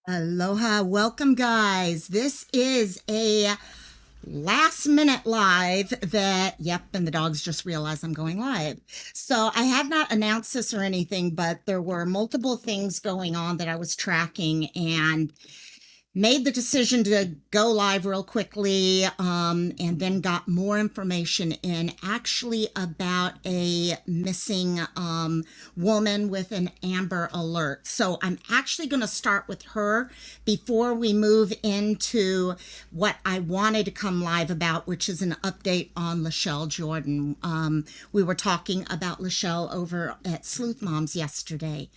Aloha, welcome guys. This is a last minute live and the dogs just realized I'm going live. So I have not announced this or anything, but there were multiple things going on that I was tracking and made the decision to go live real quickly, and then got more information in actually about a missing woman with an Amber Alert. So I'm actually going to start with her before we move into what I wanted to come live about, which is an update on Lachelle Jordan. We were talking about Lachelle over at Sleuth Moms yesterday,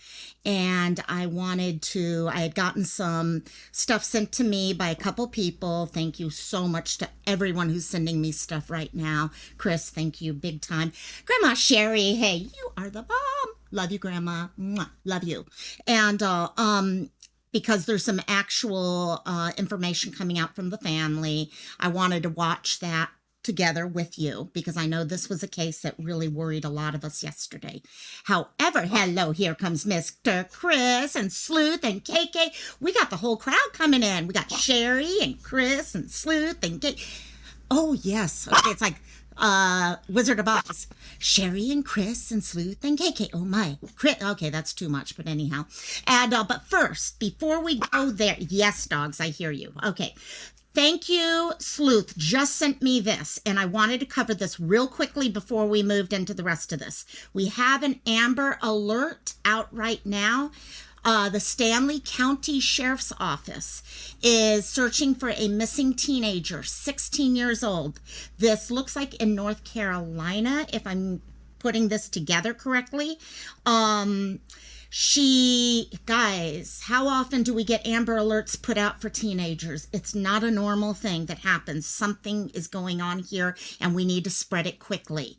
and I had gotten some stuff sent to me by a couple people. Thank you so much to everyone who's sending me stuff right now. Chris, thank you big time. Grandma Sherry, hey, you are the bomb. Love you, Grandma. Mwah. Love you. And because there's some actual information coming out from the family, I wanted to watch that together with you because I know this was a case that really worried a lot of us yesterday. However, hello, here comes Mr. Chris and Sleuth and KK. We got the whole crowd coming in. We got Sherry and Chris and Sleuth and KK. Oh, yes. Okay, it's like Wizard of Oz. Sherry and Chris and Sleuth and KK. Oh my. Chris. Okay, that's too much, but anyhow. And but first, before we go there, yes, dogs, I hear you. Okay. Thank you, Sleuth. Just sent me this, and I wanted to cover this real quickly before we moved into the rest of this. We have an Amber Alert out right now. The Stanley County Sheriff's Office is searching for a missing teenager, 16 years old. This looks like in North Carolina, if I'm putting this together correctly. Guys, how often do we get Amber Alerts put out for teenagers? It's not a normal thing that happens. Something is going on here and we need to spread it quickly.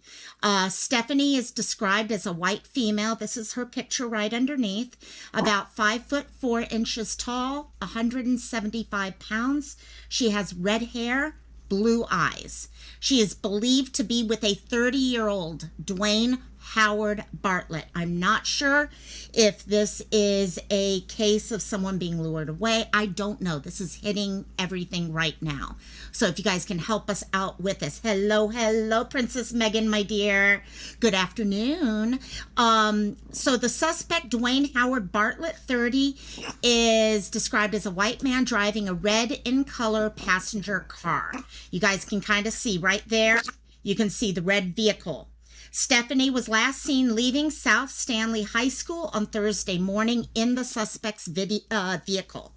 Stephanie is described as a white female. This is her picture right underneath. About 5'4" tall, 175 pounds. She has red hair, blue eyes. She is believed to be with a 30-year-old Dwayne Howard Bartlett. I'm not sure if this is a case of someone being lured away. I don't know. This is hitting everything right now. So if you guys can help us out with this. Hello, Princess Megan, my dear. Good afternoon. So the suspect, Dwayne Howard Bartlett, 30, is described as a white man driving a red in color passenger car. You guys can kind of see right there. You can see the red vehicle. Stephanie was last seen leaving South Stanley High School on Thursday morning in the suspect's vehicle.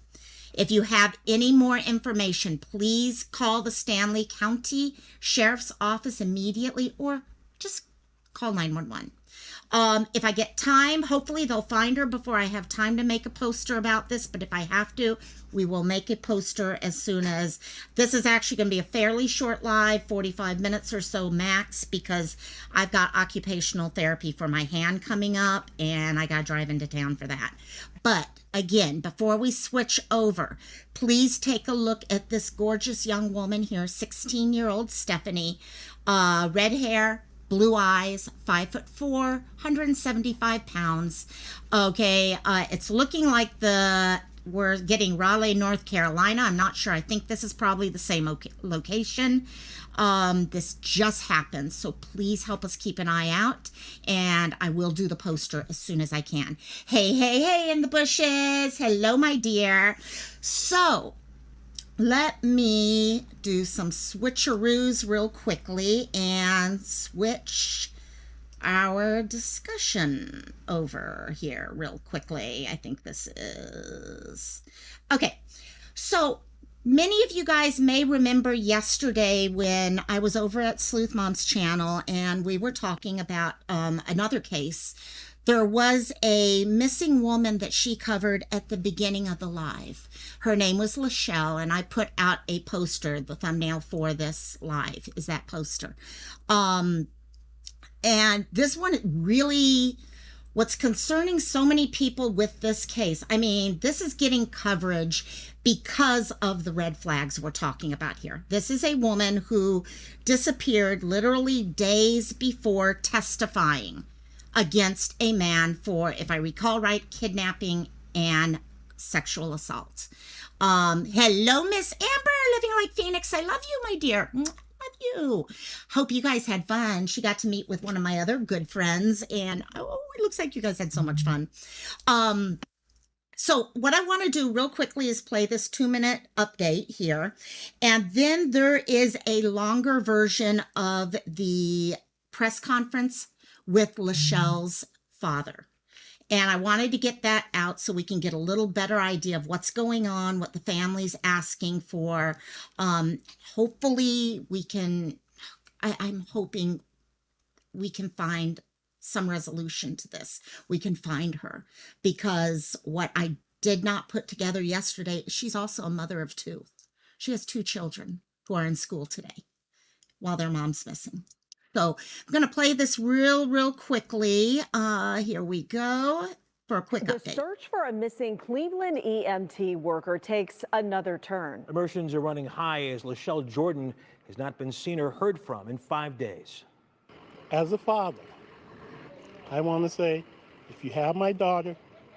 If you have any more information, please call the Stanley County Sheriff's Office immediately or just call 911. If I get time, hopefully they'll find her before I have time to make a poster about this. But if I have to, we will make a poster as soon as. This is actually going to be a fairly short live, 45 minutes or so max, because I've got occupational therapy for my hand coming up and I got to drive into town for that. But again, before we switch over, please take a look at this gorgeous young woman here, 16-year-old Stephanie, red hair, blue eyes, 5'4", 175 pounds. Okay, it's looking like we're getting Raleigh, North Carolina. I'm not sure. I think this is probably the same location. This just happened, so please help us keep an eye out, and I will do the poster as soon as I can. Hey, in the bushes. Hello, my dear. So let me do some switcheroos real quickly and switch our discussion over here real quickly. I think this is okay. So many of you guys may remember yesterday when I was over at Sleuth Mom's channel and we were talking about another case. There was a missing woman that she covered at the beginning of the live. Her name was Lachelle, and I put out a poster. The thumbnail for this live is that poster. And this one really, what's concerning so many people with this case, I mean, this is getting coverage because of the red flags we're talking about here. This is a woman who disappeared literally days before testifying against a man for, if I recall right, kidnapping and sexual assault. Hello, Miss Amber, living like Phoenix. I love you, my dear. Love you. Hope you guys had fun. She got to meet with one of my other good friends, and oh, it looks like you guys had so much fun. So what I want to do real quickly is play this 2-minute update here. And then there is a longer version of the press conference with Lachelle's father. And I wanted to get that out so we can get a little better idea of what's going on, what the family's asking for. Hopefully we can, I'm hoping we can find some resolution to this. We can find her, because what I did not put together yesterday, she's also a mother of 2. She has 2 children who are in school today while their mom's missing. So I'm going to play this real quickly. Here we go for a quick update. The search for a missing Cleveland EMT worker takes another turn. Emotions are running high as Lachelle Jordan has not been seen or heard from in 5 days. As a father, I want to say, if you have my daughter,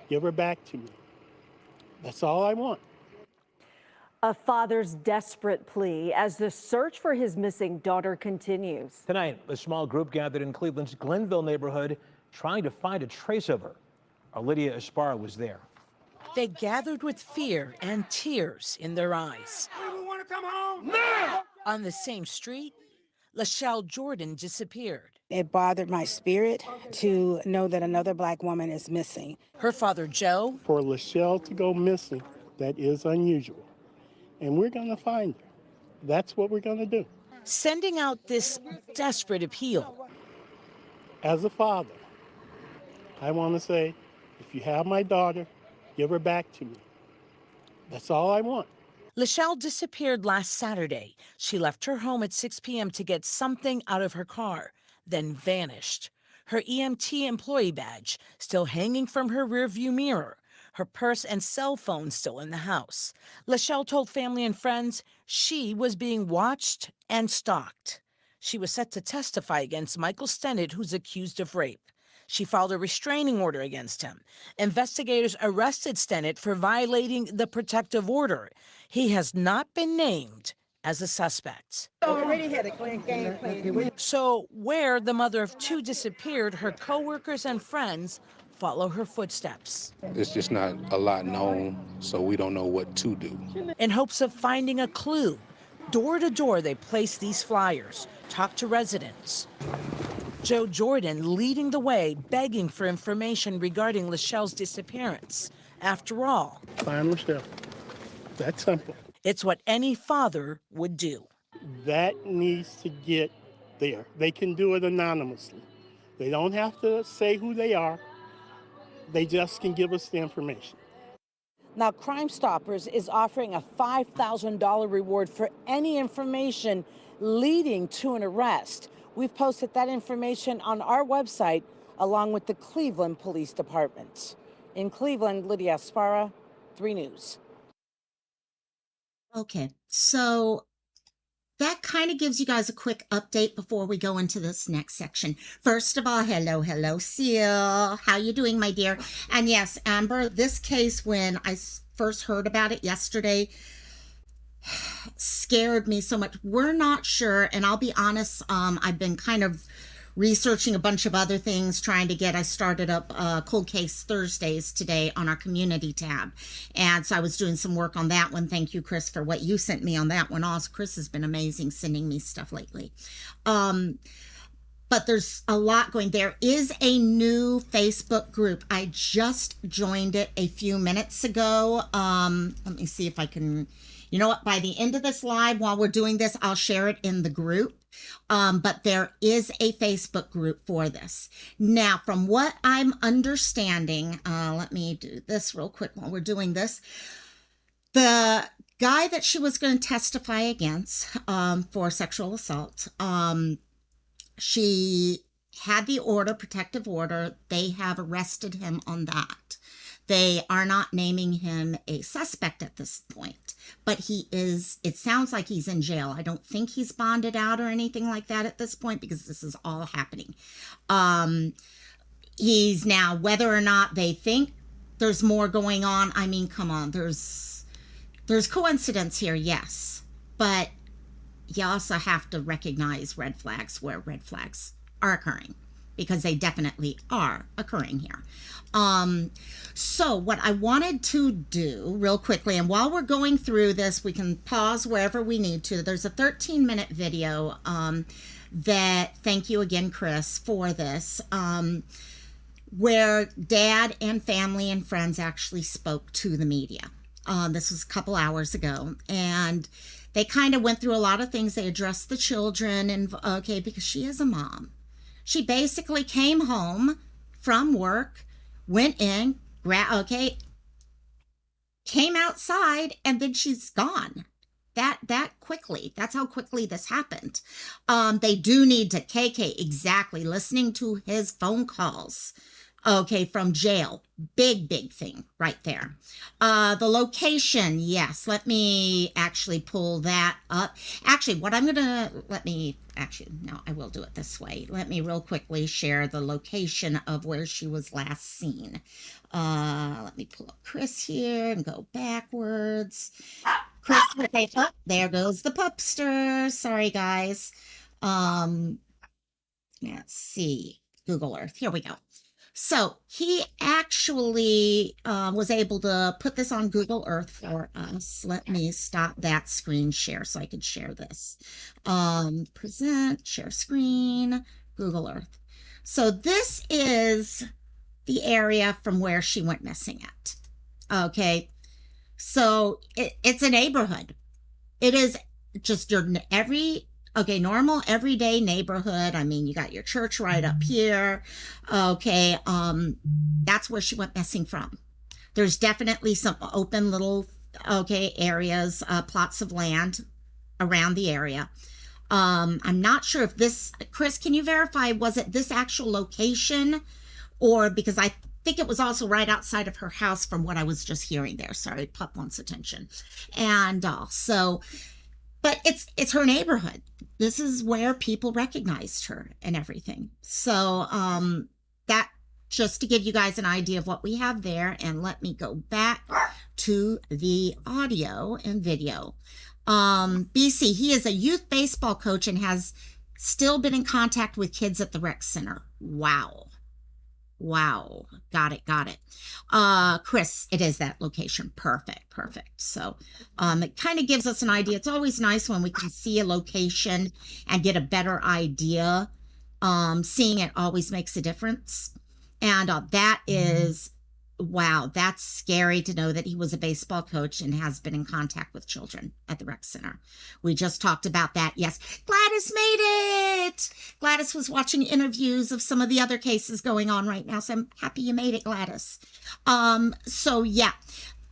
give her back to me. That's all I want. A father's desperate plea as the search for his missing daughter continues. Tonight, a small group gathered in Cleveland's Glenville neighborhood trying to find a trace of her. Our Lydia Esparra was there. They gathered with fear and tears in their eyes. We want to come home now! On the same street, Lachelle Jordan disappeared. It bothered my spirit to know that another Black woman is missing. Her father, Joe, For Lachelle to go missing, that is unusual. And we're going to find her. That's what we're going to do. sending out this desperate appeal. As a father, I want to say, if you have my daughter, give her back to me. That's all I want. Lachelle disappeared last Saturday. She left her home at 6 p.m. to get something out of her car, then vanished. Her EMT employee badge still hanging from her rearview mirror. Her purse and cell phone still in the house. Lachelle told family and friends she was being watched and stalked. She was set to testify against Michael Stennett, who's accused of rape. She filed a restraining order against him. Investigators arrested Stennett for violating the protective order. He has not been named as a suspect. So where the mother of two disappeared, her co-workers and friends follow her footsteps. It's just not a lot known, so we don't know what to do. In hopes of finding a clue, door to door they place these flyers, talk to residents. Joe Jordan leading the way, begging for information regarding Lachelle's disappearance. After all, Find Lachelle. That's simple. it's what any father would do. That needs to get there. They can do it anonymously. They don't have to say who they are. They just can give us the information. Now, Crime Stoppers is offering a $5,000 reward for any information leading to an arrest. We've posted that information on our website along with the Cleveland Police Department. In Cleveland, Lydia Esparra, 3 News. Okay, so that kind of gives you guys a quick update before we go into this next section. First of all, hello, Seal. How you doing, my dear? And yes, Amber, this case, when I first heard about it yesterday, scared me so much. We're not sure, and I'll be honest, I've been kind of researching a bunch of other things, I started up Cold Case Thursdays today on our community tab. And so I was doing some work on that one. Thank you, Chris, for what you sent me on that one. Also, Chris has been amazing sending me stuff lately. But there's a lot going. There is a new Facebook group. I just joined it a few minutes ago. Let me see if I can, you know what, by the end of this live, while we're doing this, I'll share it in the group. But there is a Facebook group for this. Now, from what I'm understanding, let me do this real quick while we're doing this. The guy that she was going to testify against for sexual assault, she had the order, protective order. They have arrested him on that. They are not naming him a suspect at this point, but he is, it sounds like he's in jail. I don't think he's bonded out or anything like that at this point because this is all happening. He's now, whether or not they think there's more going on. I mean, come on, there's coincidence here, yes, but you also have to recognize red flags where red flags are occurring, because they definitely are occurring here. So what I wanted to do real quickly, and while we're going through this, we can pause wherever we need to. There's a 13-minute video that, thank you again, Chris, for this, where dad and family and friends actually spoke to the media. This was a couple hours ago, and they kind of went through a lot of things. They addressed the children, and okay, because she is a mom. She basically came home from work, went in, came outside, and then she's gone. That quickly. That's how quickly this happened. They do need to, KK, exactly, listening to his phone calls, okay, from jail. Big thing right there. The location, yes, let me actually pull that up. Actually, what I'm gonna, no, I will do it this way. Let me real quickly share the location of where she was last seen. Let me pull up Chris here and go backwards. Chris, okay, oh, there goes the pupster. Sorry, guys. Let's see. Google Earth. Here we go. So he actually was able to put this on Google Earth for us. Let me stop that screen share so I can share this. Present, share screen, Google Earth. So this is the area from where she went missing at. Okay. So it's a neighborhood. It is just your normal everyday neighborhood. I mean, you got your church right up here. Okay. That's where she went missing from. There's definitely some open little, areas, plots of land around the area. I'm not sure if this, Chris, can you verify, was it this actual location, or because I think it was also right outside of her house from what I was just hearing there. Sorry, pup wants attention. And so, but it's her neighborhood. This is where people recognized her and everything. So that, just to give you guys an idea of what we have there. And let me go back to the audio and video. BC, he is a youth baseball coach and has still been in contact with kids at the rec center. Wow. Got it. Chris, it is that location. Perfect. So it kind of gives us an idea. It's always nice when we can see a location and get a better idea. Seeing it always makes a difference. And that is, wow, that's scary to know that he was a baseball coach and has been in contact with children at the rec center. We just talked about that. Yes, Gladys made it. Gladys was watching interviews of some of the other cases going on right now, so I'm happy you made it, Gladys. So yeah,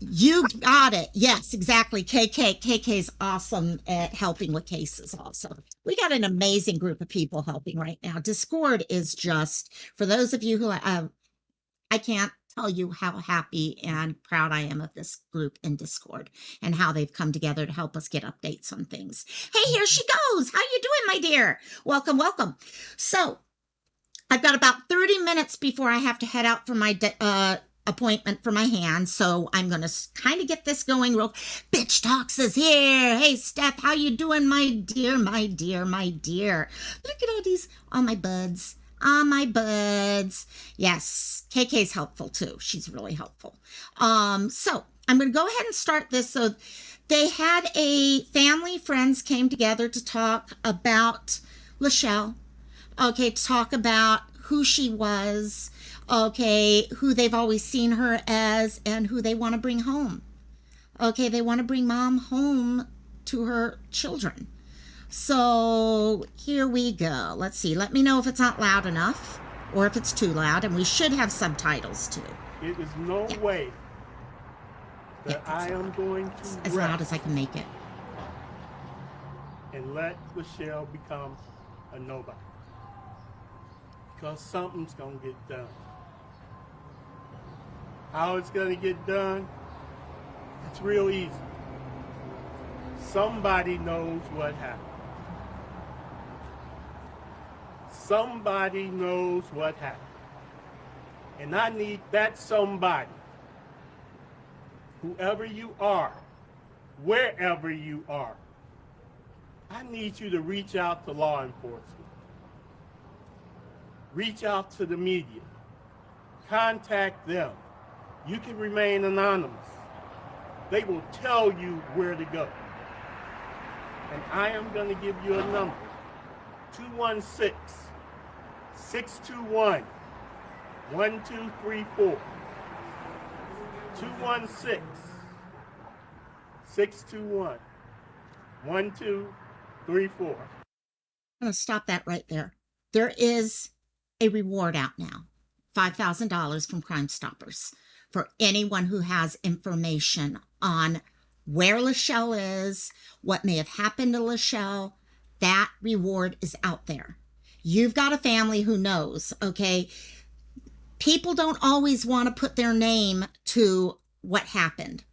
you got it. Yes, exactly. KK's awesome at helping with cases also. We got an amazing group of people helping right now. Discord is just, for those of you who, I can't tell you how happy and proud I am of this group in Discord and how they've come together to help us get updates on things. Hey, here she goes. How you doing, my dear? Welcome. So I've got about 30 minutes before I have to head out for my appointment for my hand. So I'm going to kind of get this going real. Bitch Talks is here. Hey, Steph, how you doing, my dear? Look at all my buds. My buds. Yes, KK's helpful too. She's really helpful. So I'm going to go ahead and start this. So they had a family, friends came together to talk about Lachelle. Okay, to talk about who she was. Okay, who they've always seen her as and who they want to bring home. Okay, they want to bring mom home to her children. So here we go. Let's see. Let me know if it's not loud enough or if it's too loud. And we should have subtitles too. It is no way that I am going to as loud as I can make it. And let Lachelle become a nobody. Because something's going to get done. How it's going to get done, it's real easy. Somebody knows what happened. Somebody knows what happened. And I need that somebody whoever you are, wherever you are, I need you to reach out to law enforcement. Reach out to the media. Contact them. You can remain anonymous. They will tell you where to go. And I am going to give you a number, 216-621-1234. 216-621-1234. I'm going to stop that right there. There is a reward out now, $5,000 from Crime Stoppers for anyone who has information on where Lachelle is, what may have happened to Lachelle. That reward is out there. You've got a family who knows, okay? People don't always want to put their name to what happened.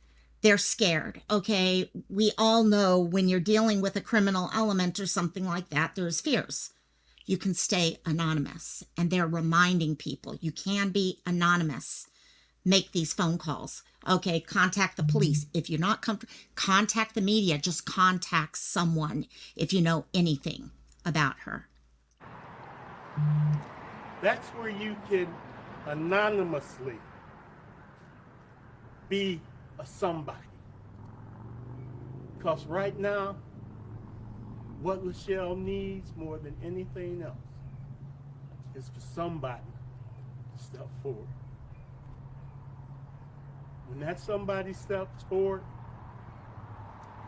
They're scared, okay? We all know when you're dealing with a criminal element or something like that, there's fears. You can stay anonymous, and they're reminding people you can be anonymous. Make these phone calls, okay? Contact the police. If you're not comfortable, contact the media. Just contact someone if you know anything about her. That's where you can anonymously be a somebody. Because right now, what Lachelle needs more than anything else is for somebody to step forward. When that somebody steps forward,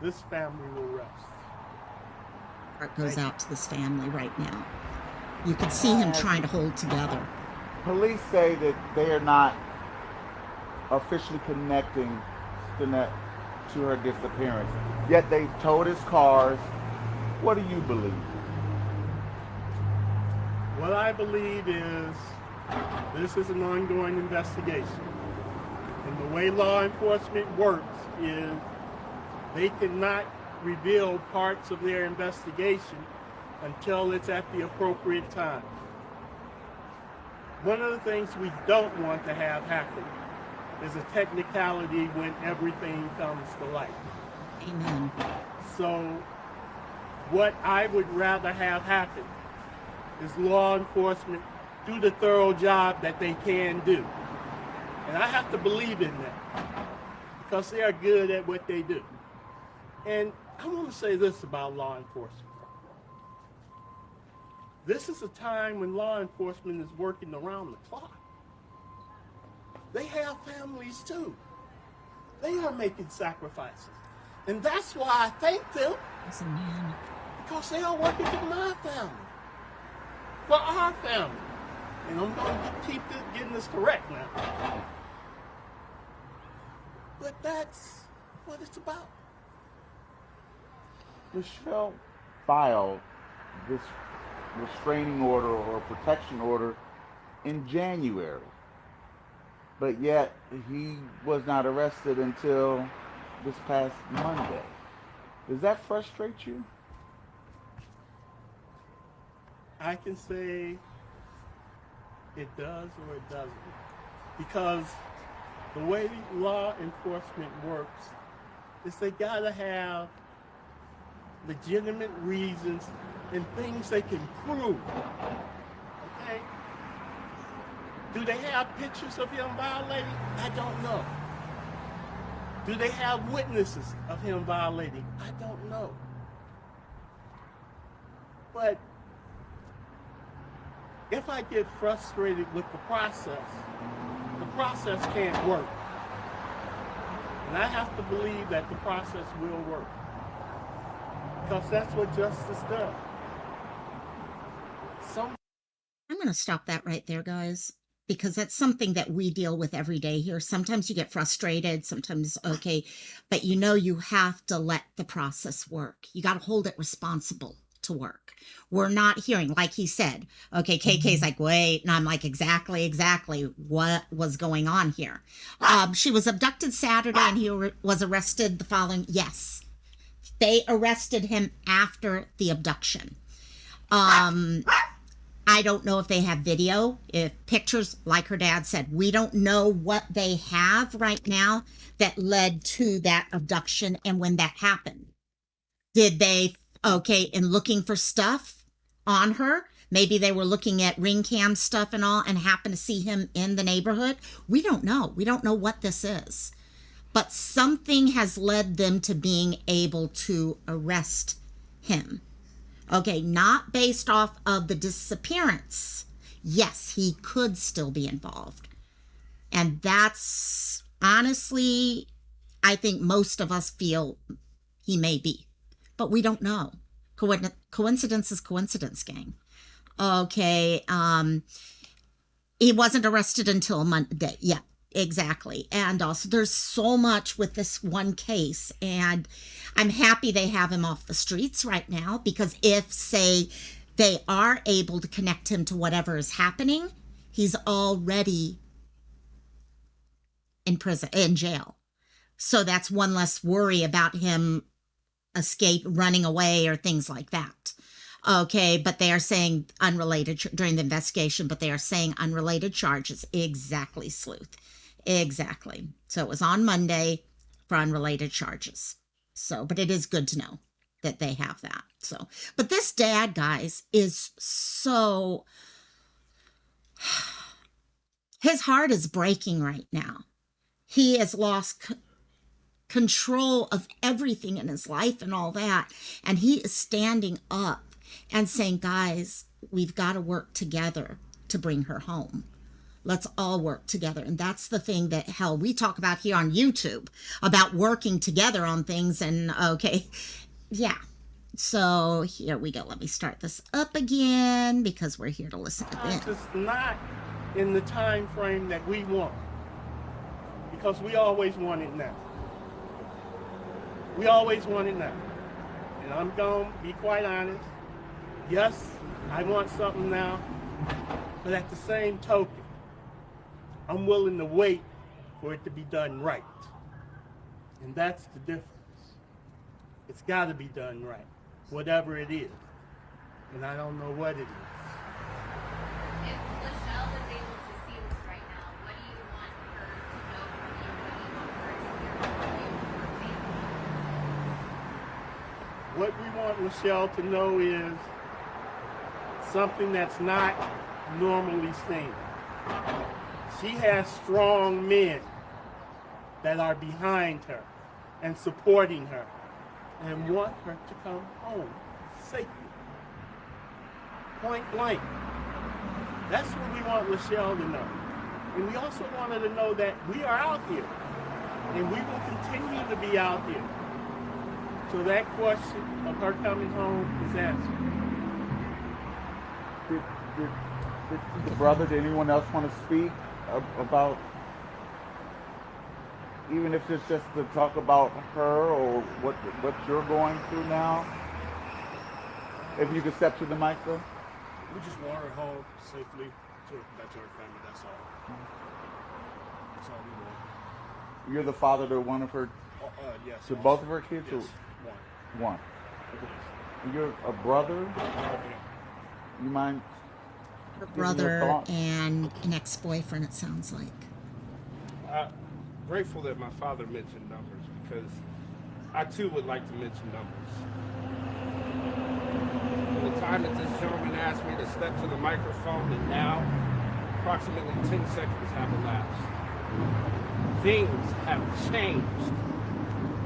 this family will rest. Heart goes out to this family right now. You can see him trying to hold together. Police say that they are not officially connecting Stinnett to her disappearance, yet they've towed his cars. What do you believe? What I believe is this is an ongoing investigation. And the way law enforcement works is they cannot reveal parts of their investigation until it's at the appropriate time. One of the things we don't want to have happen is a technicality when everything comes to light. Amen. So what I would rather have happen is law enforcement do the thorough job that they can do. And I have to believe in that because they are good at what they do. And I want to say this about law enforcement. This is a time when law enforcement is working around the clock. They have families too. They are making sacrifices. And that's why I thank them. Because they are working for my family. For our family. And I'm going to keep getting this correct now. But that's what it's about. Lachelle filed this restraining order or protection order in January, but yet he was not arrested until this past Monday. Does that frustrate you? I can say it does or it doesn't. Because the way law enforcement works is they gotta have legitimate reasons and things they can prove. Okay? Do they have pictures of him violating? I don't know. Do they have witnesses of him violating? I don't know. But if I get frustrated with the process can't work. And I have to believe that the process will work. Because that's what justice does. I'm going to stop that right there, guys, because that's something that we deal with every day here. Sometimes you get frustrated, sometimes, okay, but you know you have to let the process work. You got to hold it responsible to work. We're not hearing, like he said, okay, KK's like, wait, and I'm like, exactly what was going on here. She was abducted Saturday and he was arrested the following, yes. They arrested him after the abduction. I don't know if they have video, if pictures, like her dad said. We don't know what they have right now that led to that abduction and when that happened. Did they, okay, in looking for stuff on her, maybe they were looking at ring cam stuff and all and happened to see him in the neighborhood? We don't know. We don't know what this is. But something has led them to being able to arrest him. Okay, not based off of the disappearance. Yes, he could still be involved. And that's honestly, I think most of us feel he may be. But we don't know. Coincidence is coincidence, gang. Okay, he wasn't arrested until Monday. Yeah, exactly. And also, there's so much with this one case. And I'm happy they have him off the streets right now, because if, say, they are able to connect him to whatever is happening, he's already in prison, in jail. So that's one less worry about him running away or things like that. Okay, but they are saying unrelated during the investigation, but they are saying unrelated charges. Exactly, Sleuth. Exactly. So it was on Monday for unrelated charges. So, but it is good to know that they have that. So, but this dad, guys, is so, his heart is breaking right now. He has lost control of everything in his life and all that. And he is standing up and saying, guys, we've got to work together to bring her home. Let's all work together. And that's the thing that, hell, we talk about here on YouTube, about working together on things. And okay, yeah. So here we go. Let me start this up again, because we're here to listen to them. It's not in the time frame that we want, because we always want it now. We always want it now. And I'm going to be quite honest. Yes, I want something now, but at the same token, I'm willing to wait for it to be done right. And that's the difference. It's got to be done right, whatever it is. And I don't know what it is. If Lachelle was able to see this right now, what do you want her to know from you? What do you want her to hear from you? What we want Lachelle to know is something that's not normally seen. She has strong men that are behind her and supporting her and want her to come home safely. Point blank. That's what we want Lachelle to know. And we also want her to know that we are out here and we will continue to be out here. So that question of her coming home is answered. Did the brother, did anyone else want to speak about, even if it's just to talk about her or what you're going through now? If you could step to the mic, though. We just want her home safely back to her family, that's all. That's all we want. You're the father to one of her, yes. to both of her kids? Yes, or one. And you're a brother? You mind? Her brother and an ex-boyfriend, it sounds like. I'm grateful that my father mentioned numbers, because I too would like to mention numbers. From the time that this gentleman asked me to step to the microphone and now, approximately 10 seconds have elapsed. Things have changed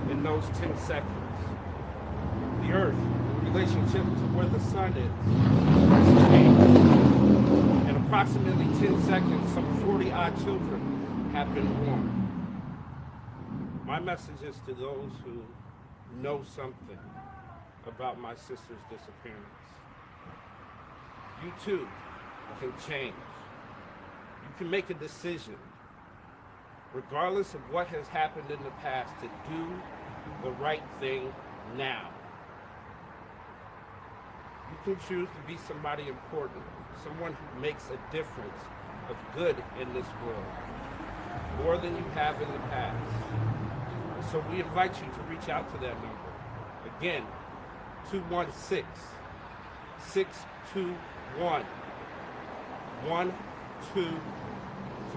in those 10 seconds. The earth, in relationship to where the sun is, has changed. In approximately 10 seconds, some 40-odd children have been born. My message is to those who know something about my sister's disappearance. You too can change. You can make a decision, regardless of what has happened in the past, to do the right thing now. You can choose to be somebody important, someone who makes a difference of good in this world, more than you have in the past. So we invite you to reach out to that number. Again, 216-621-8255. 1, 2,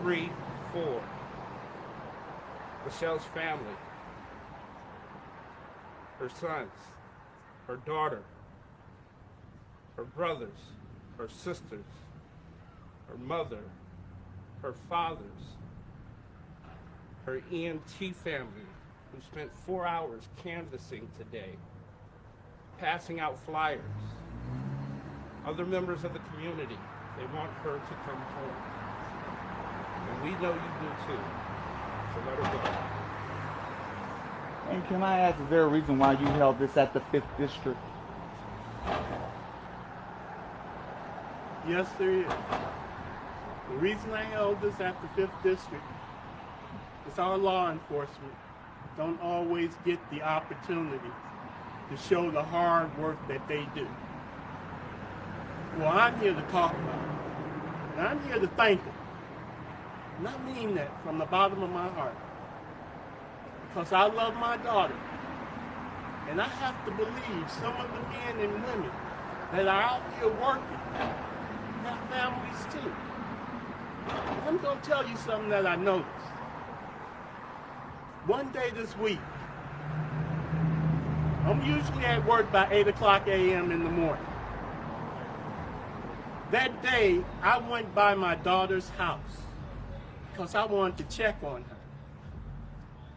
3, 4. Lachelle's family, her sons, her daughter, her brothers, her sisters, her mother, her fathers, her EMT family, who spent 4 hours canvassing today, passing out flyers, other members of the community. They want her to come home. And we know you do too. So let her go. And can I ask, is there a reason why you held this at the 5th District? Yes, there is. The reason I held this at the 5th District is our law enforcement don't always get the opportunity to show the hard work that they do. Well, I'm here to talk about it. And I'm here to thank them. And I mean that from the bottom of my heart. Because I love my daughter. And I have to believe some of the men and women that are out here working have families too. And I'm going to tell you something that I noticed. One day this week, I'm usually at work by 8 o'clock a.m. in the morning. That day, I went by my daughter's house because I wanted to check on her.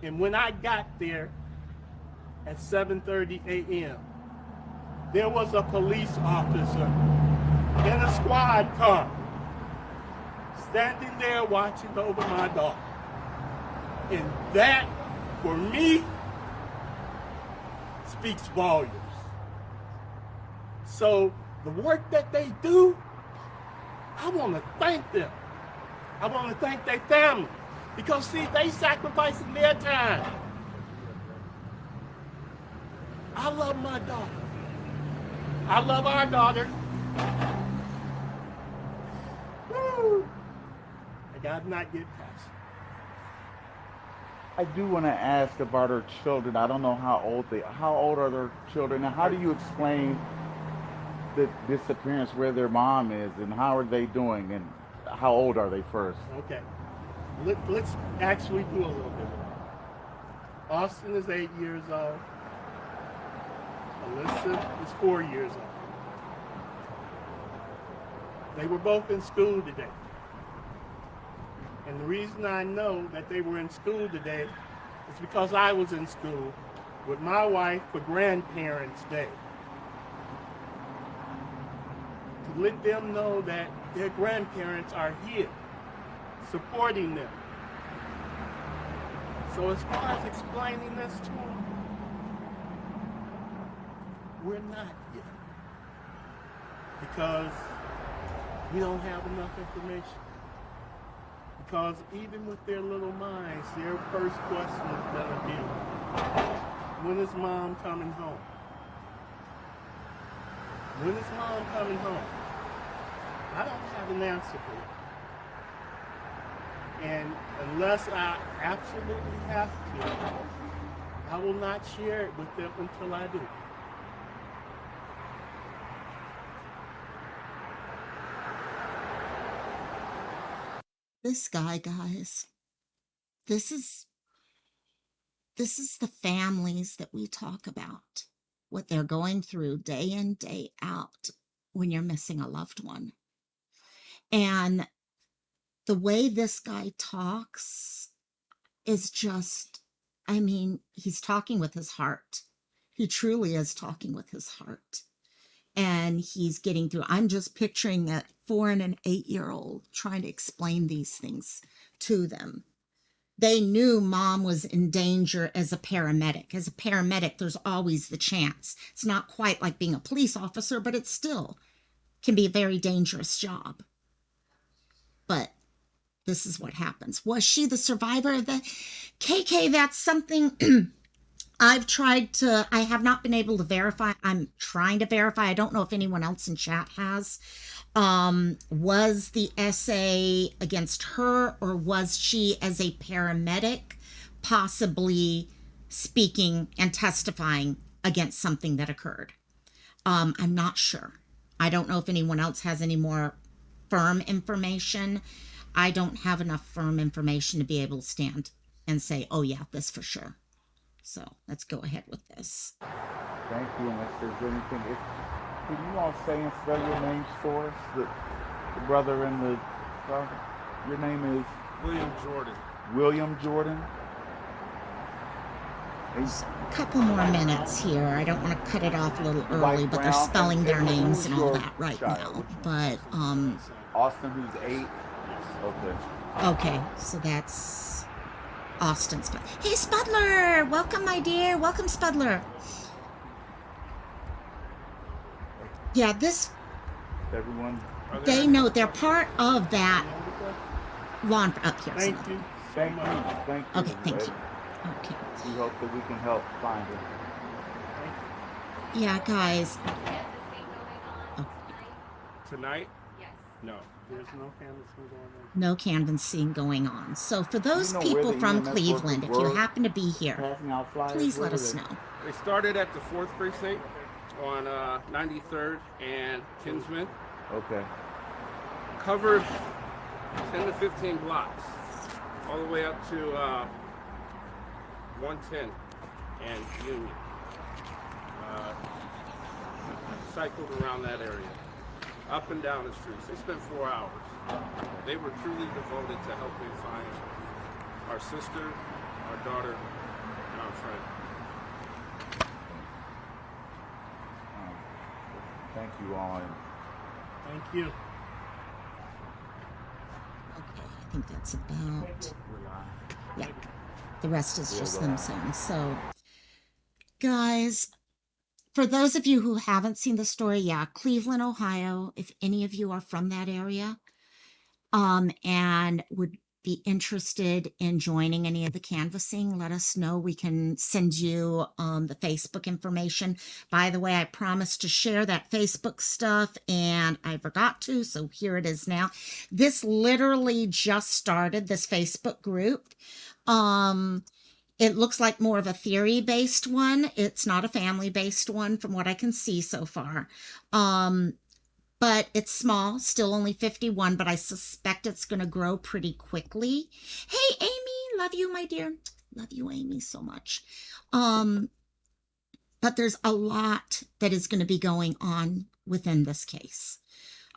And when I got there at 7:30 a.m., there was a police officer in a squad car standing there watching over my daughter. And that, for me, speaks volumes. So the work that they do, I want to thank them. I want to thank their family. Because, see, they sacrificing their time. I love my daughter. I love our daughter. Woo. I gotta not get past it. I do want to ask about her children. I don't know how old are their children, and how do you explain the disappearance, where their mom is, and how are they doing, and how old are they first? Okay. Let's actually do a little bit of that. Austin is 8 years old. Alyssa is 4 years old. They were both in school today. And the reason I know that they were in school today is because I was in school with my wife for Grandparents' Day. To let them know that their grandparents are here, supporting them. So as far as explaining this to them, we're not yet. Because we don't have enough information. Because even with their little minds, their first question is going to be, when is mom coming home? When is mom coming home? I don't have an answer for you. And unless I absolutely have to, I will not share it with them until I do. This guy, guys, this is the families that we talk about, what they're going through day in, day out when you're missing a loved one. And the way this guy talks is just, I mean, he's talking with his heart. He truly is talking with his heart. And he's getting through. I'm just picturing that 4 and an 8-year-old trying to explain these things to them. They knew mom was in danger as a paramedic. As a paramedic, there's always the chance. It's not quite like being a police officer, but it still can be a very dangerous job. But this is what happens. Was she the survivor of the KK? That's something I have not been able to verify. I'm trying to verify. I don't know if anyone else in chat has. Was the essay against her, or was she as a paramedic possibly speaking and testifying against something that occurred? I'm not sure. I don't know if anyone else has any more firm information. I don't have enough firm information to be able to stand and say, oh yeah, this for sure. So let's go ahead with this. Thank you. Unless there's anything, can you all say and spell your names for us? The brother and the father. Your name is William Jordan. William Jordan. A couple more minutes here. I don't want to cut it off a little early, but they're spelling their names and all that right now. But Austin, who's 8. Okay. Okay, so that's Austin's. Hey, Spudler! Welcome, my dear. Welcome, Spudler. Yeah, this. Everyone. They know they're part of that lawn. Up here. Thank you. Thank you. Thank you. Okay, thank you. Okay. We hope that we can help find her. Yeah, guys. Tonight? Yes. No. There's no canvassing going on. No canvassing going on. So for those Do you know where people the from EMS Cleveland, if workers you were happen to be here, passing out flyers? please Where let were us they? know. They started at the 4th precinct on 93rd and Kinsman. Okay. Covered 10 to 15 blocks, all the way up to 110 and Union. Cycled around that area, up and down the streets. They spent 4 hours. They were truly devoted to helping find our sister, our daughter, and our friend. Thank you all. Thank you. Okay, I think that's about. Yeah, the rest is just them saying. So, guys, for those of you who haven't seen the story, yeah, Cleveland, Ohio, if any of you are from that area, and would be interested in joining any of the canvassing, let us know. We can send you the Facebook information. By the way, I promised to share that Facebook stuff and I forgot to, so here it is now. This literally just started, this Facebook group. It looks like more of a theory-based one. It's not a family-based one from what I can see so far. But it's small, still only 51, but I suspect it's going to grow pretty quickly. Hey, Amy, love you, my dear. Love you, Amy, so much. But there's a lot that is going to be going on within this case.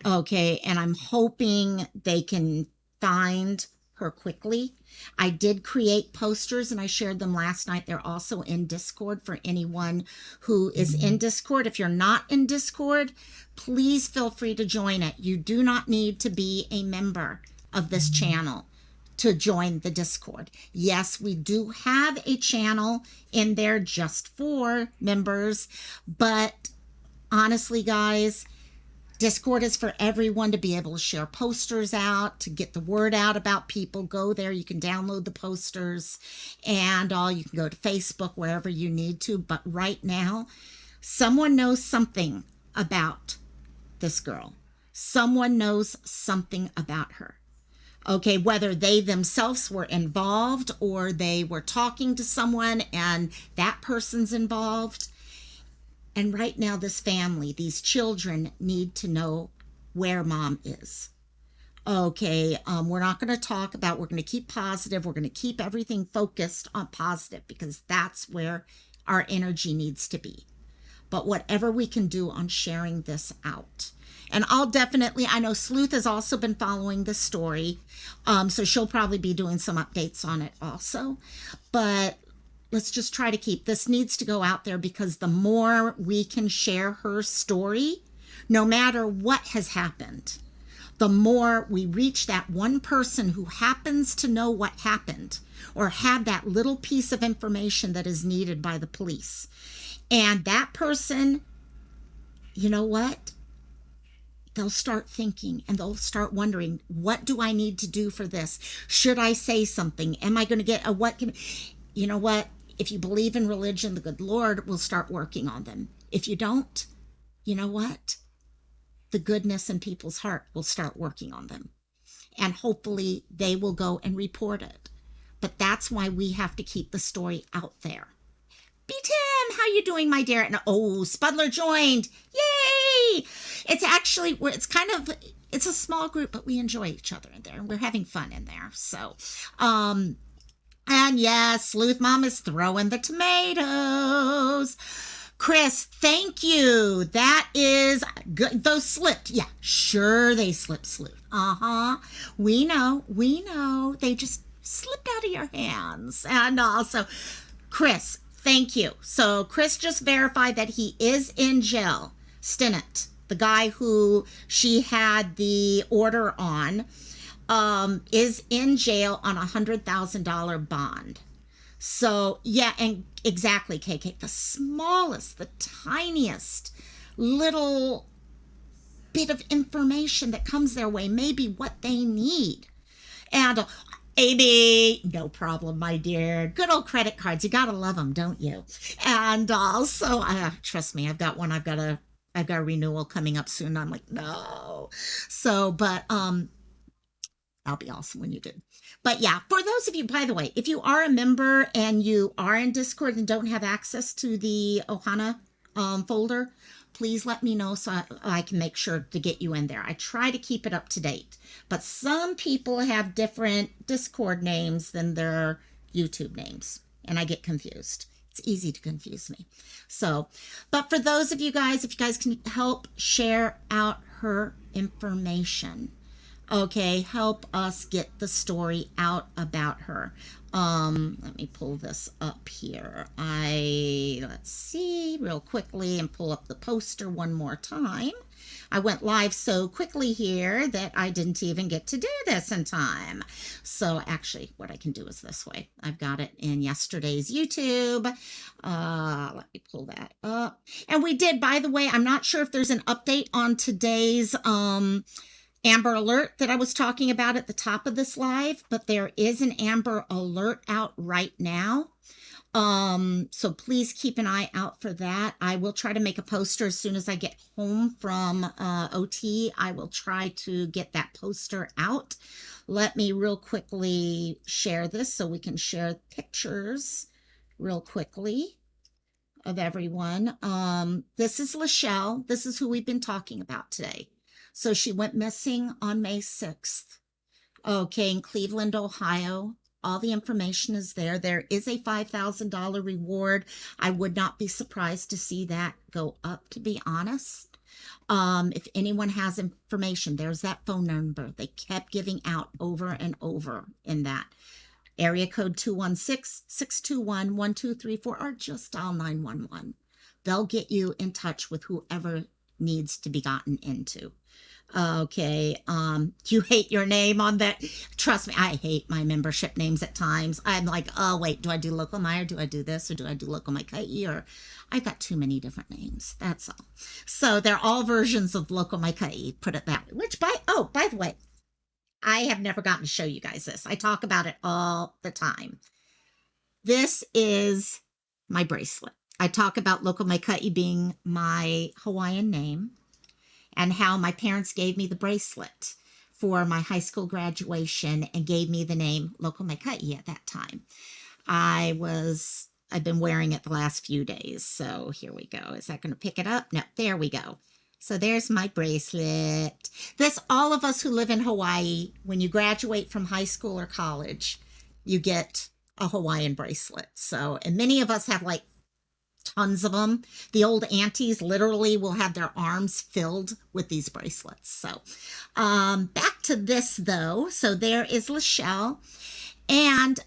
Okay, and I'm hoping they can find her quickly. I did create posters and I shared them last night. They're also in Discord for anyone who is in Discord. If you're not in Discord, please feel free to join it. You do not need to be a member of this channel to join the Discord. Yes, we do have a channel in there just for members, but honestly, guys, Discord is for everyone to be able to share posters out, to get the word out about people. Go there. You can download the posters and you can go to Facebook, wherever you need to. But right now, someone knows something about this girl. Someone knows something about her. Okay, whether they themselves were involved or they were talking to someone and that person's involved. And right now, this family, these children need to know where mom is. Okay, we're not going to talk about, we're going to keep positive. We're going to keep everything focused on positive because that's where our energy needs to be. But whatever we can do on sharing this out. And I'll definitely, I know Sleuth has also been following this story. So she'll probably be doing some updates on it also. But let's just try to keep, this needs to go out there because the more we can share her story, no matter what has happened, the more we reach that one person who happens to know what happened or have that little piece of information that is needed by the police. And that person, you know what? They'll start thinking and they'll start wondering, what do I need to do for this? Should I say something? Am I going to get a you know what? If you believe in religion, the good Lord will start working on them. If you don't, you know what? The goodness in people's heart will start working on them. And hopefully they will go and report it. But that's why we have to keep the story out there. B-Tim, how you doing, my dear? And oh, Spudler joined. Yay! It's actually, it's kind of, it's a small group, but we enjoy each other in there, and we're having fun in there. So, and yes, Sleuth Mom is throwing the tomatoes. Chris, thank you. That is good. Those slipped. Yeah, sure they slipped, Sleuth. We know. They just slipped out of your hands. And also, Chris, thank you. So Chris just verified that he is in jail. Stinnett, the guy who she had the order on, is in jail on $100,000 bond. So, yeah, and exactly, KK, the smallest, the tiniest little bit of information that comes their way may be what they need. And Amy, no problem, my dear. Good old credit cards. You gotta love them, don't you? And also, trust me, I've got a renewal coming up soon. I'm like, no. So, but that'll be awesome when you do. But yeah, for those of you, by the way, if you are a member and you are in Discord and don't have access to the Ohana folder, please let me know so I can make sure to get you in there. I try to keep it up to date, but some people have different Discord names than their YouTube names, and I get confused. It's easy to confuse me. So, but for those of you guys, if you guys can help share out her information, okay, help us get the story out about her. Let me pull this up here. Let's see real quickly and pull up the poster one more time. I went live so quickly here that I didn't even get to do this in time. So actually what I can do is this way. I've got it in yesterday's YouTube. Let me pull that up. And we did, by the way, I'm not sure if there's an update on today's Amber Alert that I was talking about at the top of this live, but there is an Amber Alert out right now. So please keep an eye out for that. I will try to make a poster as soon as I get home from OT. I will try to get that poster out. Let me real quickly share this so we can share pictures real quickly of everyone. This is Lachelle. This is who we've been talking about today. So she went missing on May 6th, okay, in Cleveland, Ohio. All the information is there. There is a $5,000 reward. I would not be surprised to see that go up, to be honest. If anyone has information, there's that phone number they kept giving out over and over in that. Area code 216-621-1234 or just dial 911. They'll get you in touch with whoever needs to be gotten into. Okay, you hate your name on that? Trust me, I hate my membership names at times. I'm like, oh wait, do I do Local My, or do I do this, or do I do Local My Kai, or I've got too many different names, that's all. So they're all versions of Local My Kai, put it that way. Which by the way, I have never gotten to show you guys this. I talk about it all the time. This is my bracelet. I talk about Local My Kai being my Hawaiian name, and how my parents gave me the bracelet for my high school graduation and gave me the name Local Mai Kai at that time. I've been wearing it the last few days. So here we go. Is that going to pick it up? No, there we go. So there's my bracelet. All of us who live in Hawaii, when you graduate from high school or college, you get a Hawaiian bracelet. So, and many of us have like tons of them. The old aunties literally will have their arms filled with these bracelets. So back to this though. So there is Lachelle. And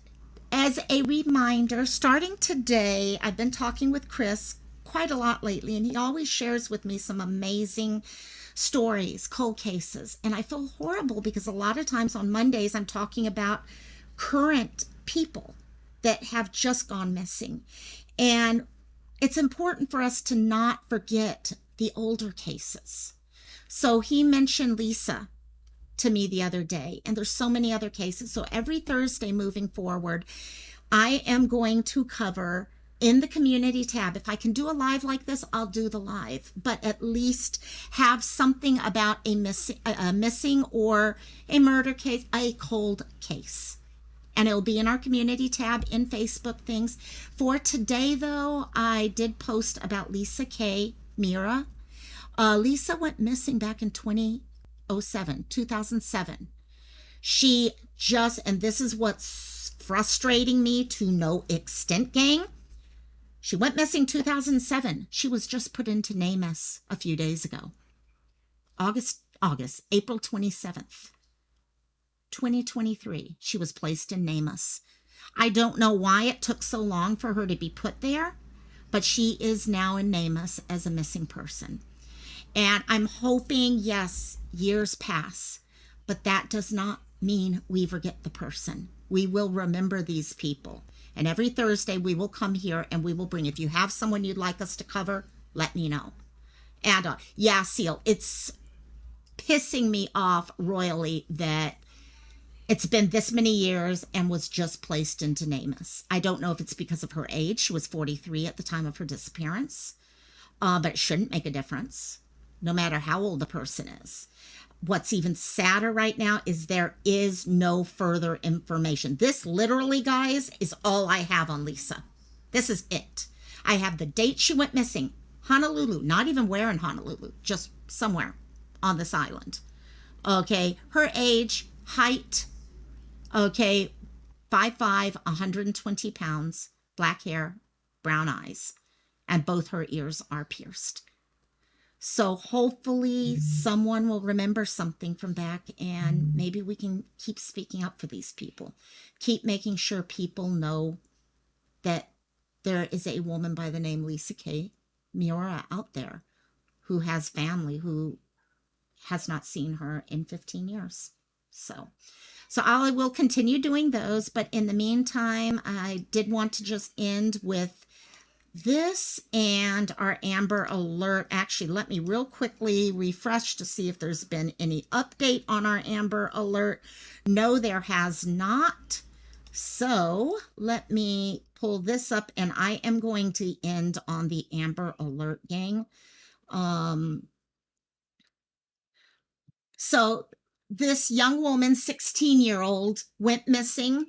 as a reminder, starting today, I've been talking with Chris quite a lot lately, and he always shares with me some amazing stories, cold cases. And I feel horrible because a lot of times on Mondays, I'm talking about current people that have just gone missing. And it's important for us to not forget the older cases. So he mentioned Lisa to me the other day, and there's so many other cases. So every Thursday moving forward, I am going to cover in the community tab. If I can do a live like this, I'll do the live, but at least have something about a missing or a murder case, a cold case. And it'll be in our community tab in Facebook things. For today, though, I did post about Lisa K. Mira. Lisa went missing back in 20 07, 2007. She just, and this is what's frustrating me to no extent, gang. She went missing 2007. She was just put into NAMUS a few days ago. April 27th, 2023. She was placed in NAMUS. I don't know why it took so long for her to be put there, but she is now in NAMUS as a missing person. And I'm hoping, yes, years pass, but that does not mean we forget the person. We will remember these people. And every Thursday we will come here and we will bring, if you have someone you'd like us to cover, let me know. And yeah, Seal, it's pissing me off royally that it's been this many years and was just placed into NAMUS. I don't know if it's because of her age. She was 43 at the time of her disappearance, but it shouldn't make a difference, no matter how old the person is. What's even sadder right now is there is no further information. This literally, guys, is all I have on Lisa. This is it. I have the date she went missing, Honolulu, not even where in Honolulu, just somewhere on this island. Okay, her age, height, okay, 5'5", 120 pounds, black hair, brown eyes, and both her ears are pierced. So hopefully someone will remember something from back, and maybe we can keep speaking up for these people. Keep making sure people know that there is a woman by the name Lisa K. Miura out there who has family who has not seen her in 15 years. So I will continue doing those, but in the meantime, I did want to just end with this and our Amber Alert. Actually, let me real quickly refresh to see if there's been any update on our Amber Alert. No, there has not. So let me pull this up, and I am going to end on the Amber Alert, gang. So this young woman, 16-year-old, went missing.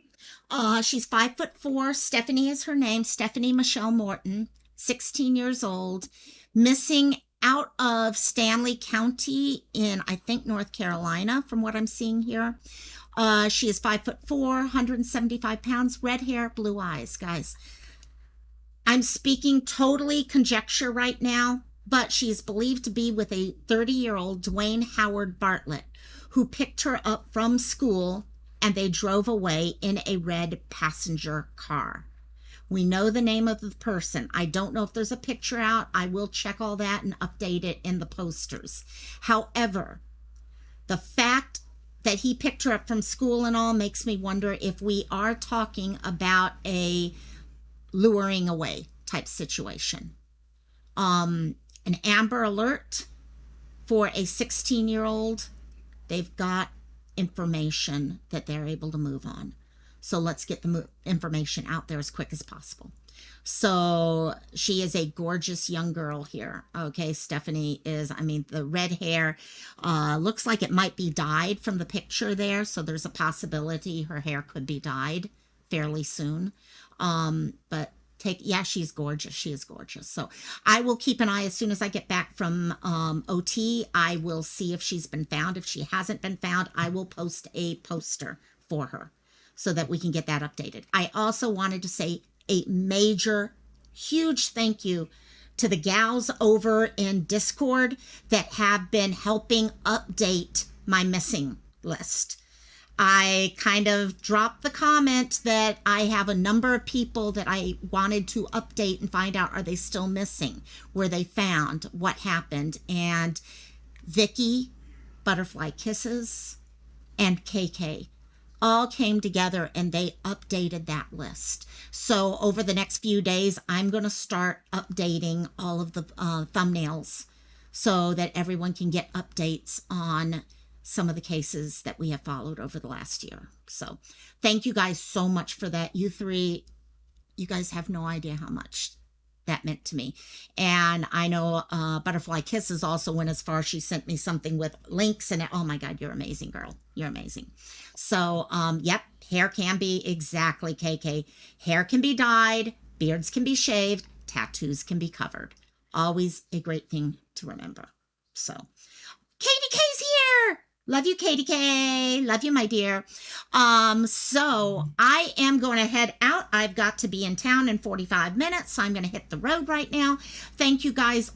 She's 5'4". Stephanie is her name. Stephanie Michelle Morton, 16 years old, missing out of Stanley County in, I think, North Carolina, from what I'm seeing here. She is 5'4", 175 pounds, red hair, blue eyes, guys. I'm speaking totally conjecture right now, but she is believed to be with a 30-year-old Dwayne Howard Bartlett, who picked her up from school, and they drove away in a red passenger car. We know the name of the person. I don't know if there's a picture out. I will check all that and update it in the posters. However, the fact that he picked her up from school and all makes me wonder if we are talking about a luring away type situation. An Amber Alert for a 16-year-old, they've got information that they're able to move on. So let's get the information out there as quick as possible. So she is a gorgeous young girl here. Okay, Stephanie is, I mean, the red hair looks like it might be dyed from the picture there. So there's a possibility her hair could be dyed fairly soon. But yeah, she's gorgeous. She is gorgeous. So I will keep an eye as soon as I get back from OT. I will see if she's been found. If she hasn't been found, I will post a poster for her so that we can get that updated. I also wanted to say a major, huge thank you to the gals over in Discord that have been helping update my missing list. I kind of dropped the comment that I have a number of people that I wanted to update and find out, are they still missing? Were they found? What happened? And Vicky, Butterfly Kisses, and KK all came together and they updated that list. So over the next few days, I'm going to start updating all of the thumbnails so that everyone can get updates on some of the cases that we have followed over the last year. So thank you guys so much for that. You three, you guys have no idea how much that meant to me. And I know Butterfly Kisses also went as far. She sent me something with links and oh my God, you're amazing, girl. You're amazing. So, yep, hair can be exactly, KK. Hair can be dyed, beards can be shaved, tattoos can be covered. Always a great thing to remember. So, Katie K's here. Love you, Katie K. Love you, my dear. So I am going to head out. I've got to be in town in 45 minutes, so I'm going to hit the road right now. Thank you guys.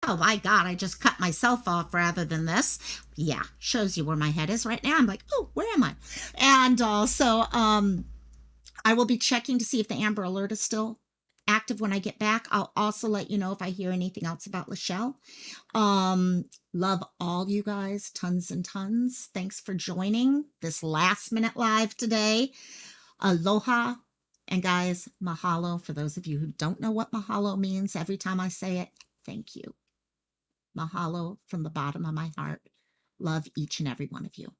Oh my God, I just cut myself off rather than this. Yeah, shows you where my head is right now. I'm like, oh, where am I? And also, I will be checking to see if the Amber Alert is still active when I get back. I'll also let you know if I hear anything else about Lachelle. Love all you guys, tons and tons. Thanks for joining this last minute live today. Aloha. And guys, mahalo. For those of you who don't know what mahalo means, every time I say it, thank you. Mahalo from the bottom of my heart. Love each and every one of you.